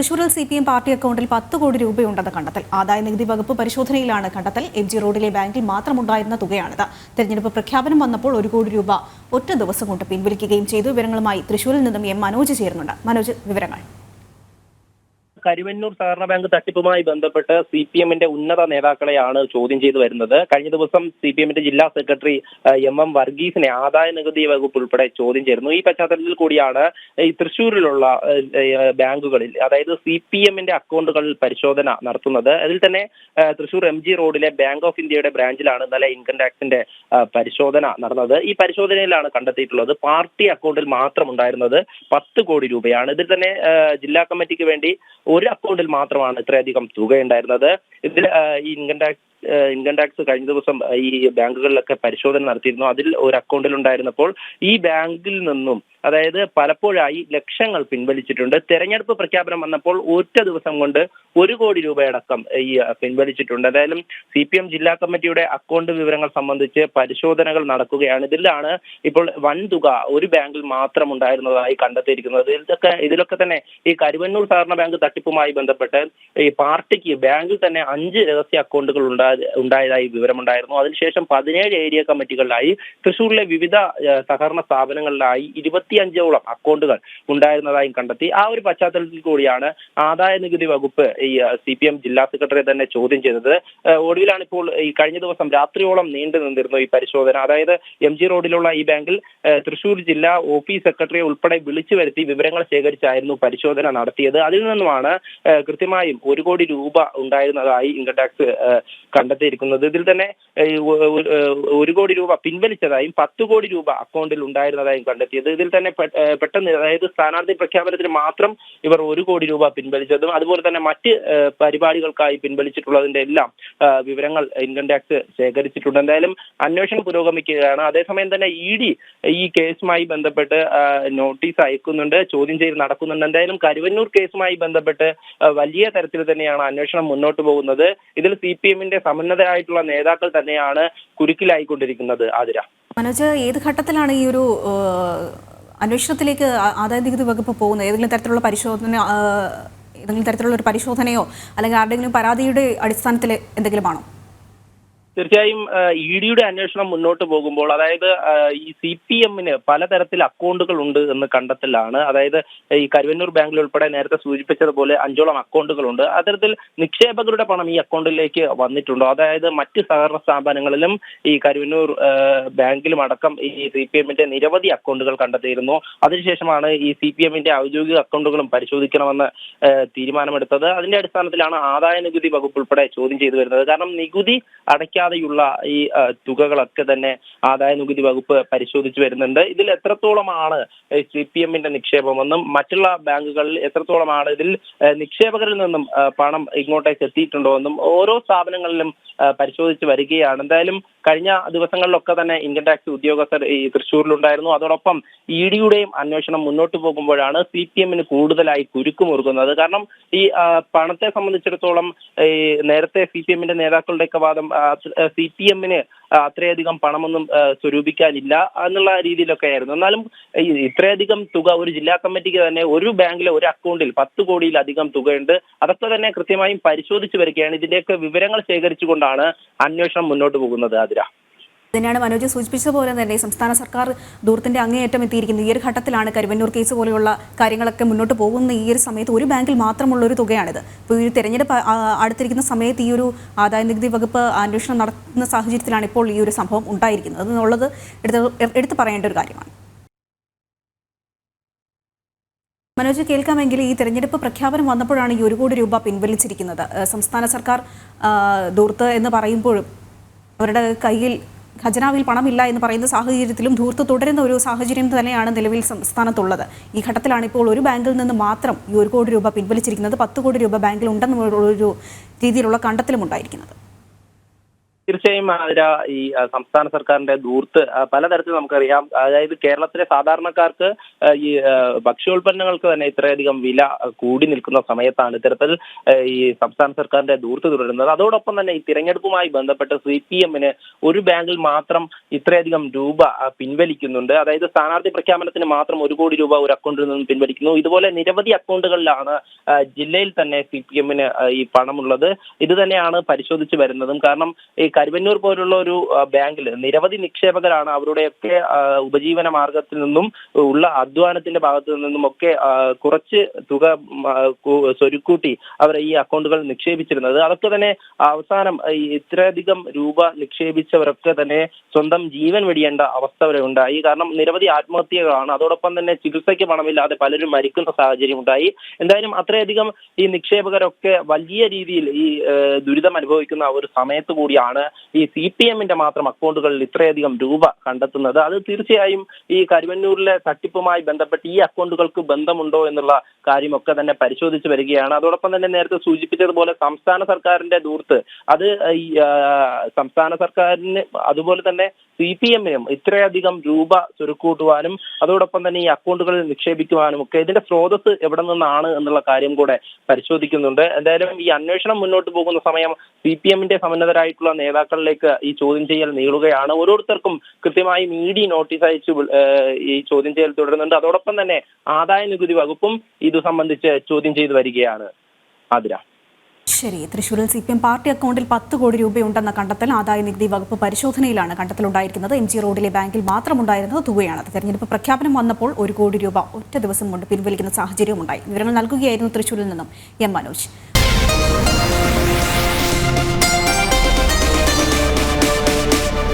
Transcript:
തൃശൂരിൽ CPM party അക്കൗണ്ടിൽ 10 കോടി രൂപയുണ്ടെന്ന കണ്ടെത്തൽ. ആദായനികുതി വകുപ്പ് പരിശോധനയിലാണ് കണ്ടെത്തൽ. MG റോഡിലെ ബാങ്കിൽ മാത്രമുണ്ടായിരുന്ന തുകയാണിത്. തെരഞ്ഞെടുപ്പ് പ്രഖ്യാപനം വന്നപ്പോൾ 1 കോടി രൂപ ഒറ്റ ദിവസം കൊണ്ട് പിൻവലിക്കുകയും ചെയ്തു. വിവരങ്ങളുമായി തൃശൂരിൽ നിന്നും M. മനോജ് ചേരുന്നുണ്ട്. മനോജ്, വിവരങ്ങൾ. കരുവന്നൂർ സഹകരണ ബാങ്ക് തട്ടിപ്പുമായി ബന്ധപ്പെട്ട് CPM-ന്റെ ഉന്നത നേതാക്കളെയാണ് ചോദ്യം ചെയ്തു വരുന്നത്. കഴിഞ്ഞ ദിവസം CPM-ന്റെ ജില്ലാ സെക്രട്ടറി MM വർഗീസിനെ ആദായ നികുതി വകുപ്പ് ഉൾപ്പെടെ ചോദ്യം ചെയ്യുന്നു. ഈ പശ്ചാത്തലത്തിൽ കൂടിയാണ് ഈ തൃശ്ശൂരിലുള്ള ബാങ്കുകളിൽ, അതായത് CPM-ന്റെ അക്കൗണ്ടുകളിൽ പരിശോധന നടത്തുന്നത്. അതിൽ തന്നെ തൃശ്ശൂർ MG റോഡിലെ ബാങ്ക് ഓഫ് ഇന്ത്യയുടെ ബ്രാഞ്ചിലാണ് ഇന്നലെ ഇൻകം ടാക്സിന്റെ പരിശോധന നടന്നത്. ഈ പരിശോധനയിലാണ് കണ്ടെത്തിയിട്ടുള്ളത് പാർട്ടി അക്കൗണ്ടിൽ മാത്രം ഉണ്ടായിരുന്നത് 10 കോടി രൂപയാണ്. ഇതിൽ തന്നെ ജില്ലാ കമ്മിറ്റിക്ക് വേണ്ടി ഒരു അക്കൗണ്ടിൽ മാത്രമാണ് ഇത്രയധികം തുക ഉണ്ടായിരുന്നത്. ഇതിൽ ഈ ഇൻകം ടാക്സ് കഴിഞ്ഞ ദിവസം ഈ ബാങ്കുകളിലൊക്കെ പരിശോധന നടത്തിയിരുന്നു. അതിൽ ഒരു അക്കൗണ്ടിൽ ഉണ്ടായിരുന്നപ്പോൾ ഈ ബാങ്കിൽ നിന്നും, അതായത് പലപ്പോഴായി ലക്ഷങ്ങൾ പിൻവലിച്ചിട്ടുണ്ട്. തെരഞ്ഞെടുപ്പ് പ്രഖ്യാപനം വന്നപ്പോൾ ഒറ്റ ദിവസം കൊണ്ട് 1 കോടി രൂപയടക്കം ഈ പിൻവലിച്ചിട്ടുണ്ട്. എന്തായാലും CPM ജില്ലാ കമ്മിറ്റിയുടെ അക്കൗണ്ട് വിവരങ്ങൾ സംബന്ധിച്ച് പരിശോധനകൾ നടക്കുകയാണ്. ഇതിലാണ് ഇപ്പോൾ വൻ തുക ഒരു ബാങ്കിൽ മാത്രം ഉണ്ടായിരുന്നതായി കണ്ടെത്തിയിരിക്കുന്നത്. ഇതിലൊക്കെ തന്നെ ഈ കരുവന്നൂർ സഹകരണ ബാങ്ക് തട്ടിപ്പുമായി ബന്ധപ്പെട്ട് ഈ പാർട്ടിക്ക് ബാങ്കിൽ തന്നെ 5 രഹസ്യ അക്കൗണ്ടുകൾ ഉണ്ടായതായി വിവരമുണ്ടായിരുന്നു. അതിനുശേഷം 17 ഏരിയ കമ്മിറ്റികളിലായി തൃശ്ശൂരിലെ വിവിധ സഹകരണ സ്ഥാപനങ്ങളിലായി 25ഓളം അക്കൗണ്ടുകൾ ഉണ്ടായിരുന്നതായും കണ്ടെത്തി. ആ ഒരു പശ്ചാത്തലത്തിൽ കൂടിയാണ് ആദായ നികുതി വകുപ്പ് ഈ CPM ജില്ലാ സെക്രട്ടറിയെ തന്നെ ചോദ്യം ചെയ്തത്. ഒടുവിലാണ് ഇപ്പോൾ ഈ കഴിഞ്ഞ ദിവസം രാത്രിയോളം നീണ്ടു നിന്നിരുന്നു ഈ പരിശോധന. അതായത് MG റോഡിലുള്ള ഈ ബാങ്കിൽ തൃശ്ശൂർ ജില്ലാ ഓഫീസ് സെക്രട്ടറിയെ ഉൾപ്പെടെ വിളിച്ചു വരുത്തി വിവരങ്ങൾ ശേഖരിച്ചായിരുന്നു പരിശോധന നടത്തിയത്. അതിൽ നിന്നുമാണ് കൃത്യമായും 1 കോടി രൂപ ഉണ്ടായിരുന്നതായി ഇൻകം ടാക്സ് കണ്ടെത്തിയിരിക്കുന്നത്. ഇതിൽ തന്നെ 1 കോടി രൂപ പിൻവലിച്ചതായും 10 കോടി രൂപ അക്കൗണ്ടിൽ ഉണ്ടായിരുന്നതായും കണ്ടെത്തിയത്. ഇതിൽ തന്നെ പെട്ടെന്ന്, അതായത് സ്ഥാനാർത്ഥി പ്രഖ്യാപനത്തിന് മാത്രം ഇവർ 1 കോടി രൂപ പിൻവലിച്ചതും അതുപോലെ തന്നെ മറ്റ് പരിപാടികൾക്കായി പിൻവലിച്ചിട്ടുള്ളതിന്റെ എല്ലാം വിവരങ്ങൾ ഇൻകം ടാക്സ് ശേഖരിച്ചിട്ടുണ്ട്. എന്തായാലും അന്വേഷണം പുരോഗമിക്കുകയാണ്. അതേസമയം തന്നെ ED ഈ കേസുമായി ബന്ധപ്പെട്ട് നോട്ടീസ് അയക്കുന്നുണ്ട്, ചോദ്യം ചെയ്ത് നടക്കുന്നുണ്ട്. എന്തായാലും കരുവന്നൂർ കേസുമായി ബന്ധപ്പെട്ട് വലിയ തരത്തിൽ തന്നെയാണ് അന്വേഷണം മുന്നോട്ട് പോകുന്നത്. ഇതിൽ CPM-ന്റെ സമുന്നതരായിട്ടുള്ള നേതാക്കൾ തന്നെയാണ് കുരുക്കിലായിക്കൊണ്ടിരിക്കുന്നത്. ആതിര, മനോജ്, ഏത് ഘട്ടത്തിലാണ് ഈ ഒരു അന്വേഷണത്തിലേക്ക് ആദായ നികുതി വകുപ്പ് പോകുന്നത്? ഏതെങ്കിലും തരത്തിലുള്ള ഒരു പരിശോധനയോ അല്ലെങ്കിൽ ആരുടെങ്കിലും പരാതിയുടെ അടിസ്ഥാനത്തിൽ എന്തെങ്കിലും ആണോ? തീർച്ചയായും ED-യുടെ അന്വേഷണം മുന്നോട്ട് പോകുമ്പോൾ, അതായത് ഈ CPM-ന് പലതരത്തിൽ അക്കൗണ്ടുകൾ ഉണ്ട് എന്ന് കണ്ടെത്തലാണ്. അതായത് ഈ കരുവന്നൂർ ബാങ്കിൽ ഉൾപ്പെടെ നേരത്തെ സൂചിപ്പിച്ചതുപോലെ 5ഓളം അക്കൗണ്ടുകളുണ്ട്. അത്തരത്തിൽ നിക്ഷേപകരുടെ പണം ഈ അക്കൗണ്ടിലേക്ക് വന്നിട്ടുണ്ടോ? അതായത് മറ്റ് സഹകരണ സ്ഥാപനങ്ങളിലും ഈ കരുവന്നൂർ ബാങ്കിലും അടക്കം ഈ CPM-ന്റെ നിരവധി അക്കൗണ്ടുകൾ കണ്ടെത്തിയിരുന്നു. അതിനുശേഷമാണ് ഈ CPM-ന്റെ ഔദ്യോഗിക അക്കൗണ്ടുകളും പരിശോധിക്കണമെന്ന് തീരുമാനമെടുത്തത്. അതിന്റെ അടിസ്ഥാനത്തിലാണ് ആദായ നികുതി വകുപ്പ് ഉൾപ്പെടെ ചോദ്യം ചെയ്തു വരുന്നത്. കാരണം നികുതി അടയ്ക്കാതെയുള്ള ഈ തുകകളൊക്കെ തന്നെ ആദായ നികുതി വകുപ്പ് പരിശോധിച്ചു വരുന്നുണ്ട്. ഇതിൽ എത്രത്തോളമാണ് CPM-ന്റെ നിക്ഷേപമെന്നും മറ്റുള്ള ബാങ്കുകളിൽ എത്രത്തോളമാണ് ഇതിൽ നിക്ഷേപകരിൽ നിന്നും പണം ഇങ്ങോട്ടേക്ക് എത്തിയിട്ടുണ്ടോ എന്നും ഓരോ സ്ഥാപനങ്ങളിലും പരിശോധിച്ച് വരികയാണ്. എന്തായാലും കഴിഞ്ഞ ദിവസങ്ങളിലൊക്കെ തന്നെ ഇൻകം ടാക്സ് ഉദ്യോഗസ്ഥർ ഈ തൃശ്ശൂരിലുണ്ടായിരുന്നു. അതോടൊപ്പം ED-യുടെയും അന്വേഷണം മുന്നോട്ട് പോകുമ്പോഴാണ് CPM-ന് കൂടുതലായി കുരുക്കുമുറുകുന്നത്. കാരണം ഈ പണത്തെ സംബന്ധിച്ചിടത്തോളം ഈ നേരത്തെ CPM-ന്റെ നേതാക്കളുടെയൊക്കെ വാദം CPM-ന് അത്രയധികം പണമൊന്നും സ്വരൂപിക്കാനില്ല എന്നുള്ള രീതിയിലൊക്കെ ആയിരുന്നു. എന്നാലും ഇത്രയധികം തുക ഒരു ജില്ലാ കമ്മിറ്റിക്ക് തന്നെ ഒരു ബാങ്കിലെ ഒരു അക്കൗണ്ടിൽ 10 കോടിയിലധികം തുകയുണ്ട്. അതൊക്കെ തന്നെ കൃത്യമായും പരിശോധിച്ചു വരികയാണ്. ഇതിന്റെയൊക്കെ വിവരങ്ങൾ ശേഖരിച്ചുകൊണ്ടാണ് അന്വേഷണം മുന്നോട്ട് പോകുന്നത്. ആതിര, തന്നെയാണ് മനോജ് സൂചിപ്പിച്ചതുപോലെ തന്നെ സംസ്ഥാന സർക്കാർ ദൂരത്തിന്റെ അങ്ങേയറ്റം എത്തിയിരിക്കുന്നത്. ഈ ഒരു ഘട്ടത്തിലാണ് കരുവന്നൂർ കേസ് പോലെയുള്ള കാര്യങ്ങളൊക്കെ മുന്നോട്ട് പോകുന്ന ഈ ഒരു സമയത്ത് ഒരു ബാങ്കിൽ മാത്രമുള്ള ഒരു തുകയാണിത്. ഇപ്പോൾ ഈ തെരഞ്ഞെടുപ്പ് അടുത്തിരിക്കുന്ന സമയത്ത് ഈ ഒരു ആദായ നികുതി വകുപ്പ് അന്വേഷണം നടത്തുന്ന സാഹചര്യത്തിലാണ് ഇപ്പോൾ ഈ ഒരു സംഭവം ഉണ്ടായിരിക്കുന്നത് എന്നുള്ളത് എടുത്തു പറയേണ്ട ഒരു കാര്യമാണ്. മനോജ്, കേൾക്കാമെങ്കിൽ ഈ തെരഞ്ഞെടുപ്പ് പ്രഖ്യാപനം വന്നപ്പോഴാണ് ഈ 1 കോടി രൂപ പിൻവലിച്ചിരിക്കുന്നത്. സംസ്ഥാന സർക്കാർ ദൂർത്ത് എന്ന് പറയുമ്പോഴും അവരുടെ കയ്യിൽ ഖജനാവിൽ പണമില്ല എന്ന് പറയുന്ന സാഹചര്യത്തിലും ധൂർത്ത് തുടരുന്ന ഒരു സാഹചര്യം തന്നെയാണ് നിലവിൽ സംസ്ഥാനത്തുള്ളത്. ഈ ഘട്ടത്തിലാണ് ഇപ്പോൾ ഒരു ബാങ്കിൽ നിന്ന് മാത്രം ഈ 1 കോടി രൂപ പിൻവലിച്ചിരിക്കുന്നത്. 10 കോടി രൂപ ബാങ്കിൽ ഉണ്ടെന്നുള്ള ഒരു രീതിയിലുള്ള കണ്ടെത്തലും ഉണ്ടായിരിക്കുന്നത്. തീർച്ചയായും ആതിര, ഈ സംസ്ഥാന സർക്കാരിന്റെ ധൂർത്ത് പലതരത്തിൽ നമുക്കറിയാം. അതായത് കേരളത്തിലെ സാധാരണക്കാർക്ക് ഈ ഭക്ഷ്യോൽപ്പന്നങ്ങൾക്ക് തന്നെ ഇത്രയധികം വില കൂടി നിൽക്കുന്ന സമയത്താണ് ഇത്തരത്തിൽ ഈ സംസ്ഥാന സർക്കാരിന്റെ ധൂർത്ത് തുടരുന്നത്. അതോടൊപ്പം തന്നെ ഈ തിരഞ്ഞെടുപ്പുമായി ബന്ധപ്പെട്ട് CPM-ന് ഒരു ബാങ്കിൽ മാത്രം ഇത്രയധികം രൂപ പിൻവലിക്കുന്നുണ്ട്. അതായത് സ്ഥാനാർത്ഥി പ്രഖ്യാപനത്തിന് മാത്രം 1 കോടി രൂപ ഒരു അക്കൗണ്ടിൽ നിന്നും പിൻവലിക്കുന്നു. ഇതുപോലെ നിരവധി അക്കൗണ്ടുകളിലാണ് ജില്ലയിൽ തന്നെ CPM-ന് ഈ പണമുള്ളത്. ഇത് തന്നെയാണ് പരിശോധിച്ച് വരുന്നതും. കാരണം ഈ കരുവന്നൂർ പോലുള്ള ഒരു ബാങ്കിൽ നിരവധി നിക്ഷേപകരാണ്. അവരുടെയൊക്കെ ഉപജീവന മാർഗത്തിൽ നിന്നും ഉള്ള അധ്വാനത്തിന്റെ ഭാഗത്തു നിന്നും ഒക്കെ കുറച്ച് തുക സ്വരുക്കൂട്ടി അവർ ഈ അക്കൗണ്ടുകൾ നിക്ഷേപിച്ചിരുന്നത്. അതൊക്കെ തന്നെ അവസാനം ഇത്രയധികം രൂപ നിക്ഷേപിച്ചവരൊക്കെ തന്നെ സ്വന്തം ജീവൻ വെടിയേണ്ട അവസ്ഥ വരെ ഉണ്ടായി. കാരണം നിരവധി ആത്മഹത്യകളാണ്. അതോടൊപ്പം തന്നെ ചികിത്സയ്ക്ക് പണമില്ലാതെ പലരും മരിക്കുന്ന സാഹചര്യം ഉണ്ടായി. എന്തായാലും അത്രയധികം ഈ നിക്ഷേപകരൊക്കെ വലിയ രീതിയിൽ ഈ ദുരിതം അനുഭവിക്കുന്ന ഒരു സമയത്ത് കൂടിയാണ് ഈ CPM-ന്റെ മാത്രം അക്കൗണ്ടുകളിൽ ഇത്രയധികം രൂപ കണ്ടെത്തുന്നത്. അത് തീർച്ചയായും ഈ കരുവന്നൂരിലെ തട്ടിപ്പുമായി ബന്ധപ്പെട്ട് ഈ അക്കൗണ്ടുകൾക്ക് ബന്ധമുണ്ടോ എന്നുള്ള കാര്യമൊക്കെ തന്നെ പരിശോധിച്ച് വരികയാണ്. അതോടൊപ്പം തന്നെ നേരത്തെ സൂചിപ്പിച്ചതുപോലെ സംസ്ഥാന സർക്കാരിന്റെ ധൂർത്ത് അത് ഈ സംസ്ഥാന സർക്കാരിന് അതുപോലെ തന്നെ CPM-നും ഇത്രയധികം രൂപ ചുരുക്കൂട്ടുവാനും അതോടൊപ്പം തന്നെ ഈ അക്കൗണ്ടുകളിൽ നിക്ഷേപിക്കുവാനും ഒക്കെ ഇതിന്റെ സ്രോതസ് എവിടെ നിന്നാണ് എന്നുള്ള കാര്യം കൂടെ പരിശോധിക്കുന്നുണ്ട്. എന്തായാലും ഈ അന്വേഷണം മുന്നോട്ട് പോകുന്ന സമയം CPM-ന്റെ സമുന്നതരായിട്ടുള്ള നേതാക്കളിലേക്ക് ഈ ചോദ്യം ചെയ്യൽ നീളുകയാണ്. ഓരോരുത്തർക്കും കൃത്യമായി മീഡിയ നോട്ടീസ് അയച്ചു ഈ ചോദ്യം ചെയ്യൽ തുടരുന്നുണ്ട്. അതോടൊപ്പം തന്നെ ആദായ നികുതി വകുപ്പും ഇത് സംബന്ധിച്ച് ചോദ്യം ചെയ്തു വരികയാണ്. ആതിര. ശരി, തൃശ്ശൂരിൽ CPM പാർട്ടി അക്കൗണ്ടിൽ 10 കോടി രൂപയുണ്ടെന്ന കണ്ടെത്തൽ ആദായ നികുതി വകുപ്പ് പരിശോധനയിലാണ് കണ്ടെത്തലുണ്ടായിരിക്കുന്നത്. MG റോഡിലെ ബാങ്കിൽ മാത്രമുണ്ടായിരുന്നത് തുകയാണ്. തെരഞ്ഞെടുപ്പ് പ്രഖ്യാപനം വന്നപ്പോൾ 1 കോടി രൂപ ഒറ്റ ദിവസം കൊണ്ട് പിൻവലിക്കുന്ന സാഹചര്യവുമുണ്ടായി. വിവരങ്ങൾ നൽകുകയായിരുന്നു തൃശ്ശൂരിൽ നിന്നും M. മനോജ്.